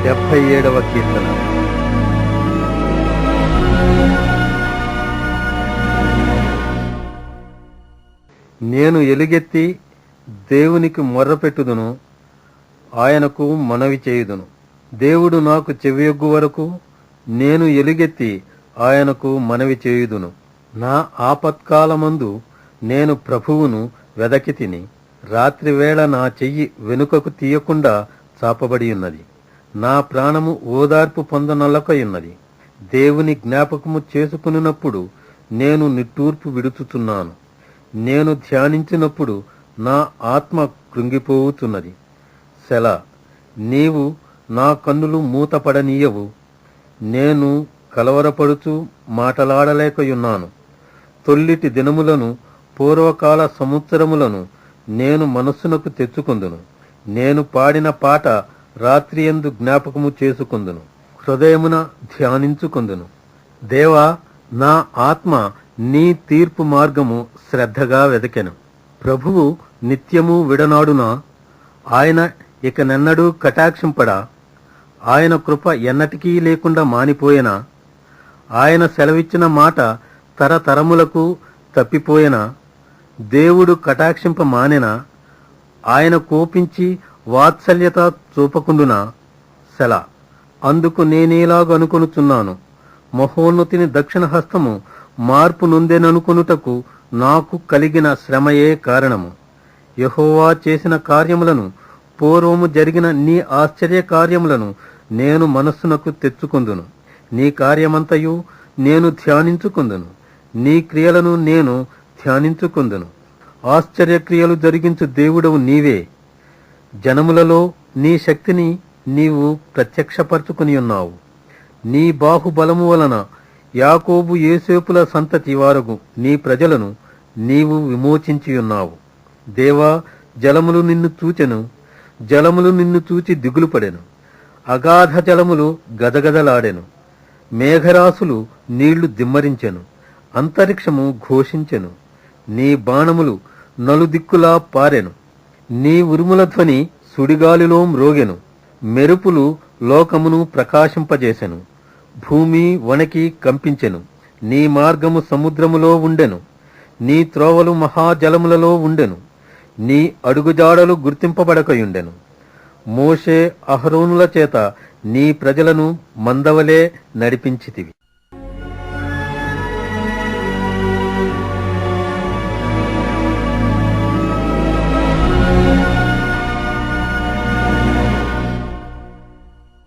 77వ కీర్తన. నేను ఎలుగెత్తి దేవునికి మొర్రపెట్టుదును, ఆయనకు మనవి చేయుదును. దేవుడు నాకు చెవియొగ్గు వరకు నేను ఎలుగెత్తి ఆయనకు మనవి చేయుదును. నా ఆపత్కాలమందు నేను ప్రభువును వెదకి తిని, రాత్రివేళ నా చెయ్యి వెనుకకు తీయకుండా చాపబడి ఉన్నది. నా ప్రాణము ఓదార్పు పొందనొల్లకయున్నది. దేవుని జ్ఞాపకము చేసుకున్నప్పుడు నేను నిట్టూర్పు విడుచుతున్నాను. నేను ధ్యానించినప్పుడు నా ఆత్మ కృంగిపోవుతున్నది. సెలా. నీవు నా కన్నులు మూతపడనీయవు. నేను కలవరపడుచు మాటలాడలేకయున్నాను. తొల్లిటి దినములను, పూర్వకాల సంవత్సరములను నేను మనస్సునకు తెచ్చుకొందును. నేను పాడిన పాట రాత్రియందు జ్ఞాపకము చేసుకొందును, హృదయమున ధ్యానించుకొందును. దేవా, నా ఆత్మ నీ తీర్పు మార్గము శ్రద్ధగా వెదకెను. ప్రభువు నిత్యము విడనాడునా? ఆయన ఇక నెన్నడూ కటాక్షింపడా? ఆయన కృప ఎన్నటికీ లేకుండా మానిపోయేనా? ఆయన సెలవిచ్చిన మాట తరతరములకు తప్పిపోయేనా? దేవుడు కటాక్షింప మానెనా? ఆయన కోపించి వాత్సల్యత చూపకుండునా? సెలా. అందుకు నేనేలాగనుకొనుచున్నాను, మహోన్నతిని దక్షిణ హస్తము మార్పు నొందెననుకొనుటకు నాకు కలిగిన శ్రమయే కారణము. యెహోవా చేసిన కార్యములను, పూర్వము జరిగిన నీ ఆశ్చర్య కార్యములను నేను మనస్సునకు తెచ్చుకొందును. నీ కార్యమంతయు నేను ధ్యానించుకొందును. నీ క్రియలను నేను ధ్యానించుకొందును. ఆశ్చర్యక్రియలు జరిగించు దేవుడవు నీవే. జనములలో నీ శక్తిని నీవు ప్రత్యక్షపరచుకుని ఉన్నావు. నీ బాహుబలము వలన యాకోబు యోసేపుల సంతతి వారగు నీ ప్రజలను నీవు విమోచించియున్నావు. దేవా, జలములు నిన్ను చూచెను. జలములు నిన్ను చూచి దిగులుపడెను. అగాధ జలములు గదగదలాడెను. మేఘరాశులు నీళ్లు దిమ్మరించెను. అంతరిక్షము ఘోషించెను. నీ బాణములు నలుదిక్కులా పారెను. నీ ఉరుముల ధ్వని సుడిగాలిలో మ్రోగెను. మెరుపులు లోకమును ప్రకాశింపజేసెను. భూమి వణకి కంపించెను. నీ మార్గము సముద్రములో ఉండెను. నీ త్రోవలు మహాజలములలో ఉండెను. నీ అడుగుజాడలు గుర్తింపబడకయుండెను. మోషే, అహరోనుల చేత నీ ప్రజలను మందవలే నడిపించితివి.